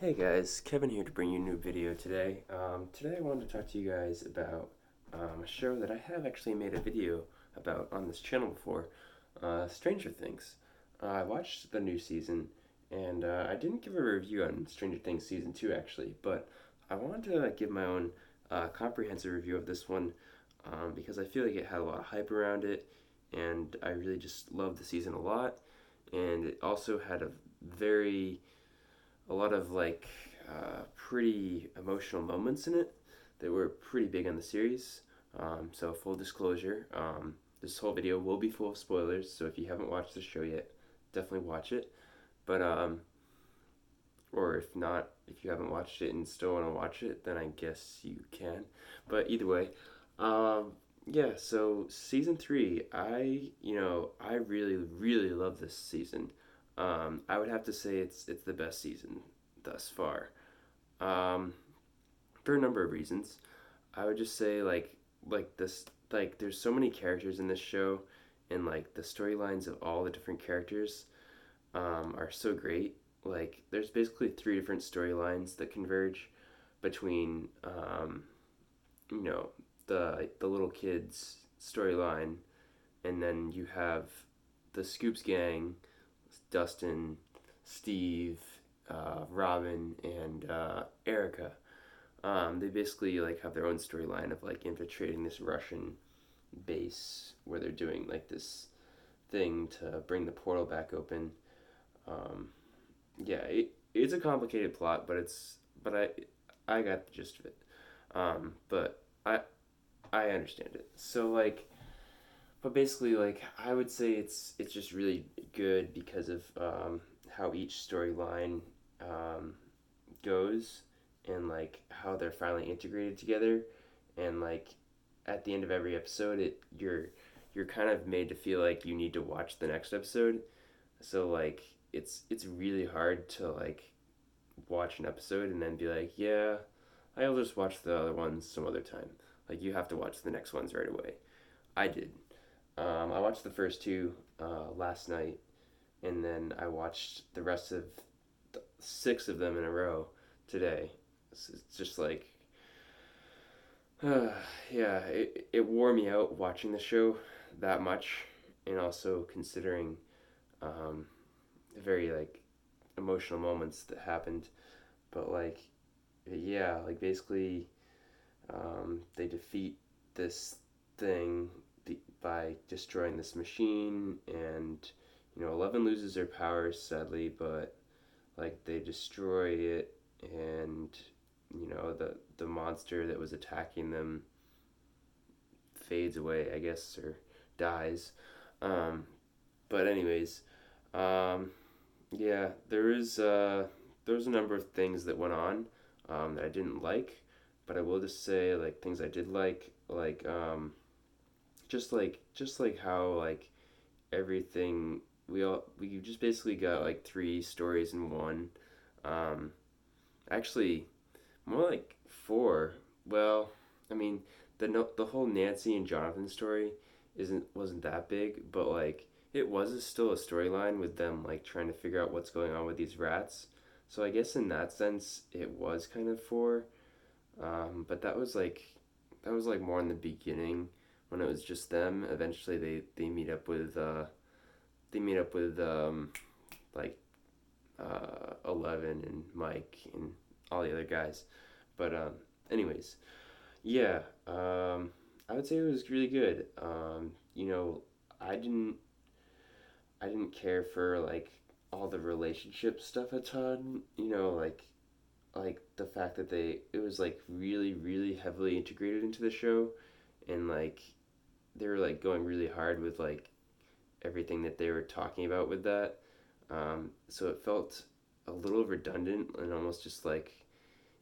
Hey guys, Kevin here to bring you a new video today. Today I wanted to talk to you guys about a show that I have actually made a video about on this channel before, Stranger Things. I watched the new season, and I didn't give a review on Stranger Things season 2 actually, but I wanted to give my own comprehensive review of this one because I feel like it had a lot of hype around it, and I really just loved the season a lot, and it also had a lot of pretty emotional moments in it that were pretty big on the series. So full disclosure, this whole video will be full of spoilers. So if you haven't watched the show yet, definitely watch it. But or if not, if you haven't watched it and still want to watch it, then I guess you can. But either way, um, yeah. So season three, I really love this season. I would have to say it's the best season thus far. Um, for a number of reasons. I would just say there's so many characters in this show, and like the storylines of all the different characters are so great. Like there's basically three different storylines that converge between you know the little kids storyline, and then you have the Scoops gang, Dustin, Steve, Robin, and Erica. They basically like have their own storyline of like infiltrating this Russian base where they're doing like this thing to bring the portal back open. Um, yeah, it's a complicated plot, but I got the gist of it. But I understand it. So like, but basically like I would say it's just really good because of how each storyline um, goes, and like how they're finally integrated together, and like at the end of every episode you're kind of made to feel like you need to watch the next episode. So like it's really hard to like watch an episode and then be like, yeah, I'll just watch the other ones some other time. Like you have to watch the next ones right away. I did. I watched the first two last night, and then I watched the rest of six of them in a row today. It's just like, yeah, it wore me out watching the show that much, and also considering um, the very like emotional moments that happened. But like, yeah, like basically, they defeat this thing by destroying this machine, and 11 loses their powers sadly, but like they destroy it, and the monster that was attacking them fades away, I guess, or dies. um, but anyways, um, yeah, there was a number of things that went on that I didn't like, but I will just say like things I did like just like how like everything we just basically got like three stories in one. um, Actually, more like four. Well, I mean, the whole Nancy and Jonathan story wasn't that big, but like it was still a storyline with them like trying to figure out what's going on with these rats. So I guess in that sense, it was kind of four. But that was like more in the beginning when it was just them. Eventually, they meet up with like 11 and Mike and all the other guys. But anyways, yeah, I would say it was really good. I I didn't care for like all the relationship stuff a ton. Like the fact that it was like really heavily integrated into the show, and like they were like going really hard with like everything that they were talking about with that. So it felt a little redundant and almost just like,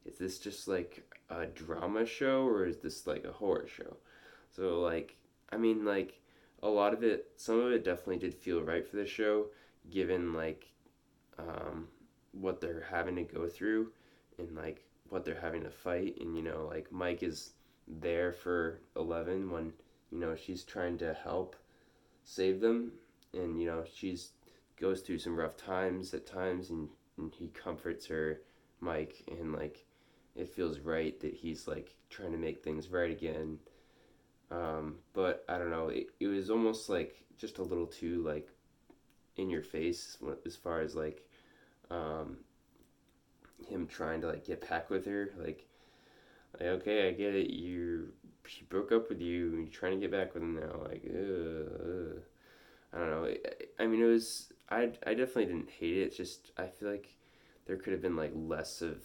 is this just like a drama show or is this like a horror show? So like, I mean like a lot of it, some of it definitely did feel right for the show, given like um, what they're having to go through, and like what they're having to fight, and like Mike is there for 11 when she's trying to help save them, and she's goes through some rough times at times, and he comforts her Mike, and like it feels right that he's like trying to make things right again. But I don't know, it was almost like just a little too like in your face as far as like um, him trying to like get back with her. Like okay, I get it. She broke up with you, and you're trying to get back with him now. Like, I don't know. I mean, it was. I definitely didn't hate it. It's just I feel like there could have been like less of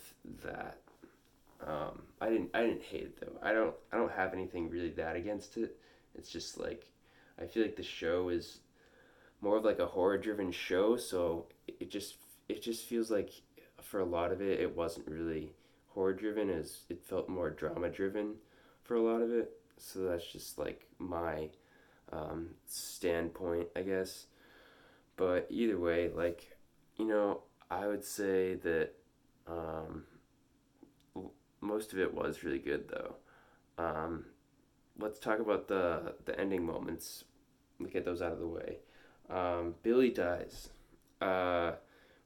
that. I didn't hate it though. I don't have anything really that against it. It's just like I feel like the show is more of like a horror driven show, so it just feels like for a lot of it it wasn't really horror driven, as it felt more drama driven for a lot of it. So that's just like my standpoint, I guess. But either way, like, you know, I would say that um, most of it was really good, though. Um, let's talk about the ending moments. Get those out of the way. Billy dies, uh,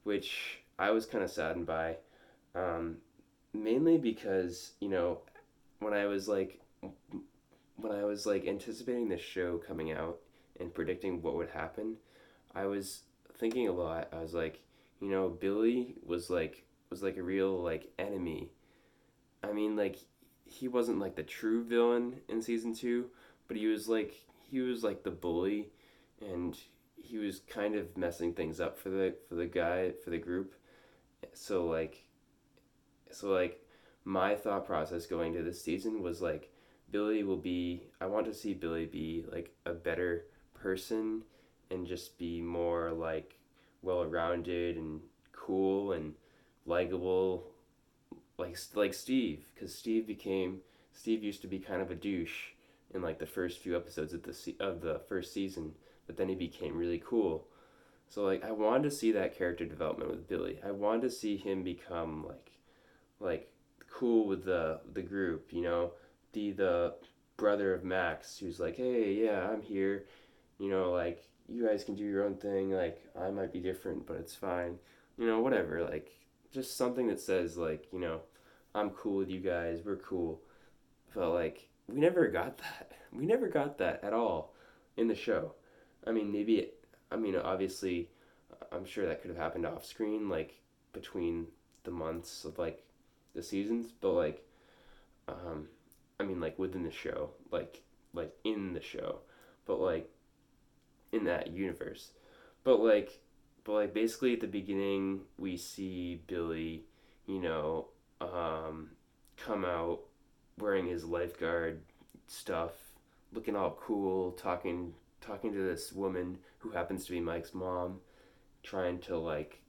which I was kind of saddened by, um, mainly because when I was like when I was like anticipating this show coming out and predicting what would happen, I was thinking a lot. I was like, Billy was like a real like enemy. I mean, like he wasn't like the true villain in season 2, but he was like the bully, and he was kind of messing things up for the guy for the group. So like my thought process going to this season was like I want to see Billy be like a better person and just be more like well-rounded and cool and likable, like Steve, because Steve used to be kind of a douche in like the first few episodes of the first season, but then he became really cool. So like I wanted to see that character development with Billy. I wanted to see him become like cool with the group, be the brother of Max who's like, hey, yeah, I'm here, like you guys can do your own thing. Like I might be different, but it's fine, whatever. Like just something that says like, I'm cool with you guys. We're cool. But like we never got that. We never got that at all in the show. I mean, obviously, I'm sure that could have happened off screen, like between the months of like the seasons, but um, like within the show, like in the show, but like in that universe, but like, basically at the beginning we see Billy, you know, um, come out wearing his lifeguard stuff, looking all cool, talking to this woman who happens to be Mike's mom, trying to like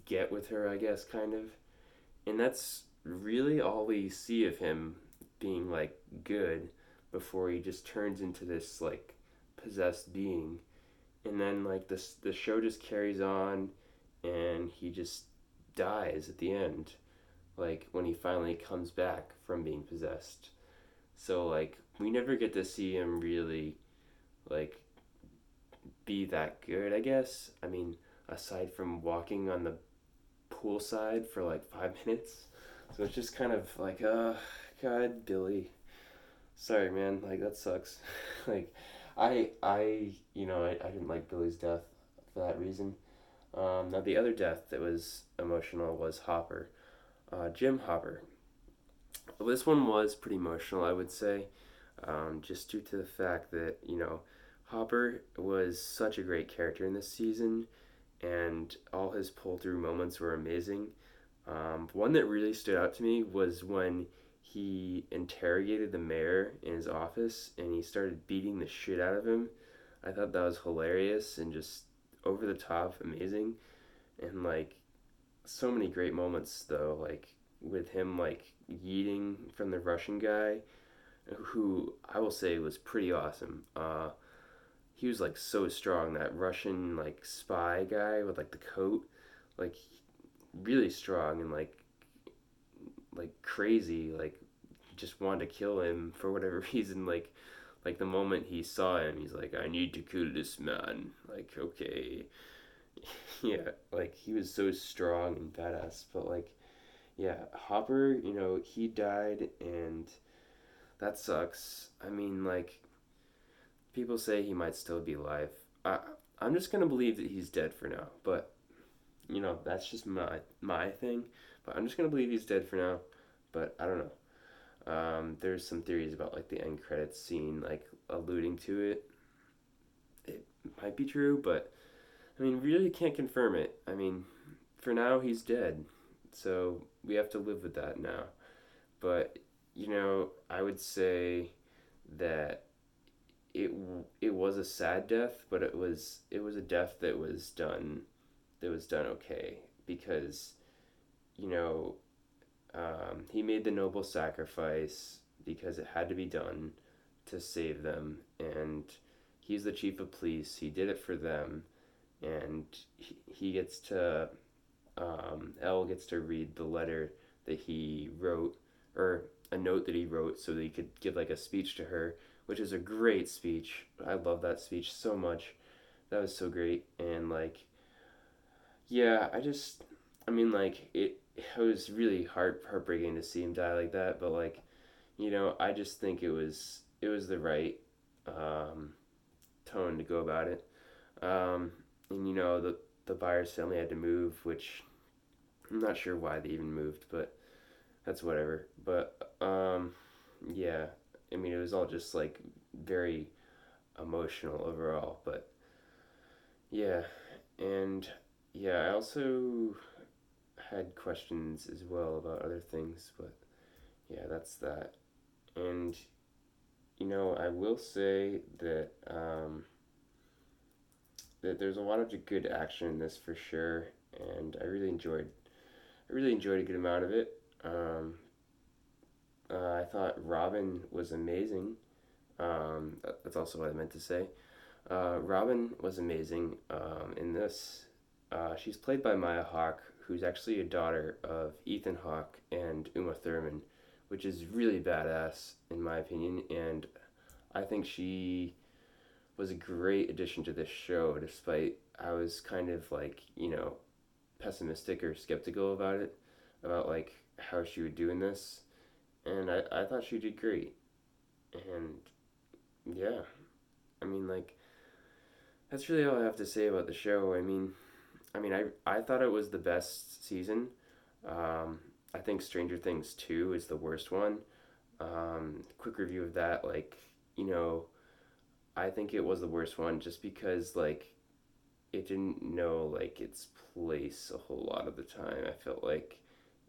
get with her, I guess, kind of. And that's really all we see of him being like good before he just turns into this like possessed being. And then like the show just carries on, and he just dies at the end, like when he finally comes back from being possessed. So like we never get to see him really like be that good, I guess. I mean, aside from walking on the poolside for like 5 minutes. So it's just kind of like, God, Billy. Sorry, man. Like that sucks. like, I didn't like Billy's death for that reason. Now the other death that was emotional was Hopper, Jim Hopper. Well, this one was pretty emotional, I would say, just due to the fact that Hopper was such a great character in this season, and all his pull through moments were amazing. One that really stood out to me was when he interrogated the mayor in his office and he started beating the shit out of him. I thought that was hilarious and just over the top amazing. And like so many great moments though, like with him like yeeting from the Russian guy, who I will say was pretty awesome. He was like so strong, that Russian like spy guy with like the coat, like really strong and like crazy, like just wanted to kill him for whatever reason. Like the moment he saw him, he's like, I need to kill this man. Like, okay. Yeah, like he was so strong and badass, but like Yeah, Hopper, he died, and that sucks. I mean, like, people say he might still be alive. I, I'm just gonna believe that he's dead for now, but that's just my thing. But I'm just gonna believe he's dead for now. But I don't know. There's some theories about like the end credits scene, like alluding to it. It might be true, but I mean, really can't confirm it. I mean, for now he's dead, so we have to live with that now. But I would say that it was a sad death, but it was a death that was done okay because you know he made the noble sacrifice because it had to be done to save them, and he's the chief of police. He did it for them, and he gets to Elle gets to read the letter that he wrote, or a note that he wrote, so that he could give like a speech to her, which is a great speech. I love that speech so much. That was so great, and like, yeah, I mean, like it was really heartbreaking to see him die like that, but like, I just think it was the right um, tone to go about it. And the Byers family had to move, which I'm not sure why they even moved, but that's whatever. But yeah, I mean, it was all just like very emotional overall. But yeah, and yeah, I also had questions as well about other things, but yeah, that's that. And I will say that there's a lot of good action in this for sure, and I really enjoyed a good amount of it. I thought Robin was amazing. That's also what I meant to say. Robin was amazing in this. She's played by Maya Hawke, who's actually a daughter of Ethan Hawke and Uma Thurman, which is really badass in my opinion. And I think she was a great addition to this show, despite I was kind of like pessimistic or skeptical about it, about like how she would do in this, and I thought she did great. And yeah, I mean, like, that's really all I have to say about the show. I thought it was the best season. Um, I think Stranger Things 2 is the worst one. Quick review of that, like, you know, I think it was the worst one just because, like, it didn't know, like, its place a whole lot of the time. I felt like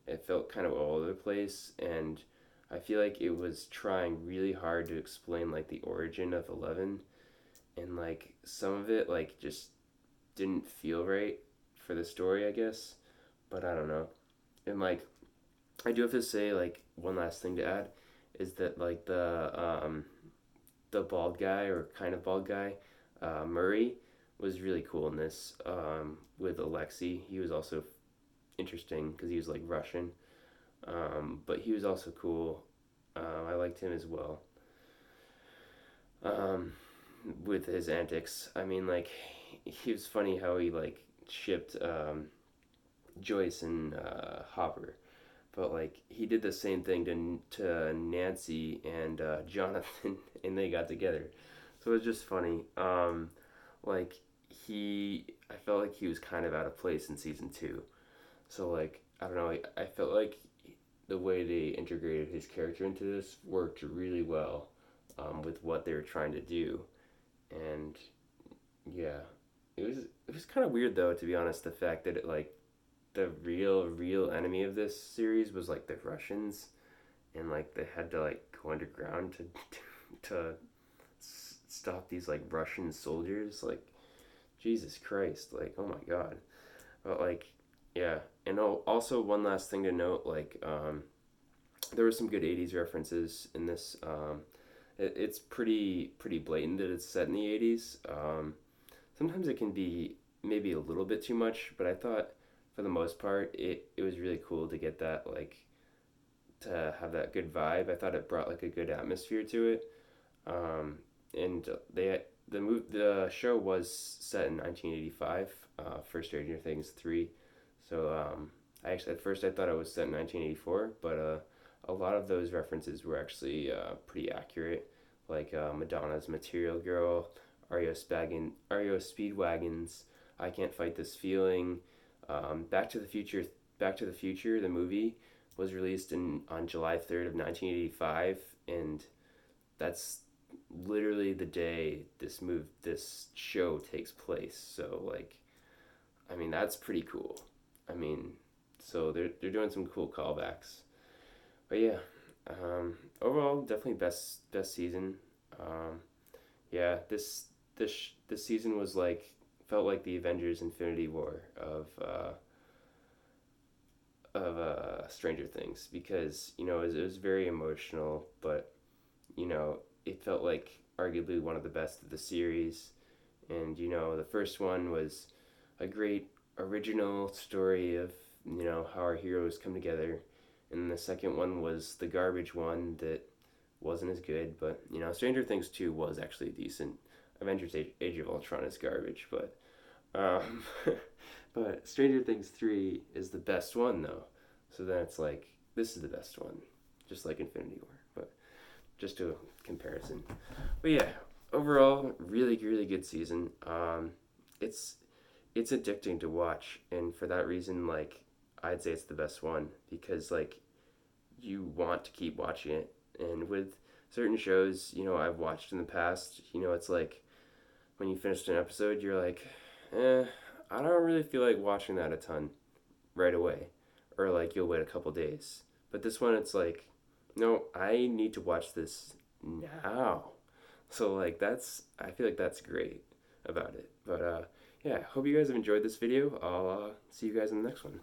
it felt kind of all over the place, and I feel like it was trying really hard to explain, like, the origin of 11, and, like, some of it, like, just didn't feel right for the story, I guess. But I don't know. And like, I do have to say, like, one last thing to add is that like the bald guy, or kind of bald guy, Murray, was really cool in this. With Alexei, he was also interesting because he was like Russian, but he was also cool. I liked him as well. Um, with his antics, I mean, like, he was funny how he like shipped Joyce and Hopper, but like he did the same thing to Nancy and Jonathan, and they got together. So it was just funny. Like I felt like he was kind of out of place in season two. So like I don't know, I felt like the way they integrated his character into this worked really well with what they were trying to do, and yeah, it was kind of weird though, to be honest. The fact that it like the real enemy of this series was like the Russians, and like they had to like go underground to stop these like Russian soldiers. Like, Jesus Christ, like, oh my God. But like, yeah. And also one last thing to note, like, there were some good '80s references in this. It's pretty blatant that it's set in the '80s. Sometimes it can be maybe a little bit too much, but I thought for the most part it was really cool to get that, like, to have that good vibe. I thought it brought like a good atmosphere to it. And the show was set in 1985 for Stranger Things 3. So At first I thought it was set in 1984, but a lot of those references were actually pretty accurate, like Madonna's Material Girl, REO Speedwagon's I Can't Fight This Feeling, Back to the Future. Back to the Future, the movie, was released on July 3rd of 1985, and that's literally the day this show takes place. So like, I mean, that's pretty cool. I mean, so they're doing some cool callbacks. But yeah, overall, definitely best season. Um, yeah, this season was like felt like the Avengers Infinity War of Stranger Things, because it was very emotional, but it felt like arguably one of the best of the series. And the first one was a great original story of how our heroes come together, and the second one was the garbage one that wasn't as good. But Stranger Things 2 was actually decent. Avengers Age of Ultron is garbage, but um, but Stranger Things 3 is the best one though. So then it's like this is the best one, just like Infinity War. But just a comparison. But yeah, overall, really good season. It's it's addicting to watch, and for that reason, like I'd say it's the best one, because like you want to keep watching it. And with certain shows, I've watched in the past, it's like when you finished an episode, you're like, I don't really feel like watching that a ton right away, or like you'll wait a couple days. But this one, it's like, no, I need to watch this now. So like I feel like that's great about it. But yeah, hope you guys have enjoyed this video. I'll see you guys in the next one.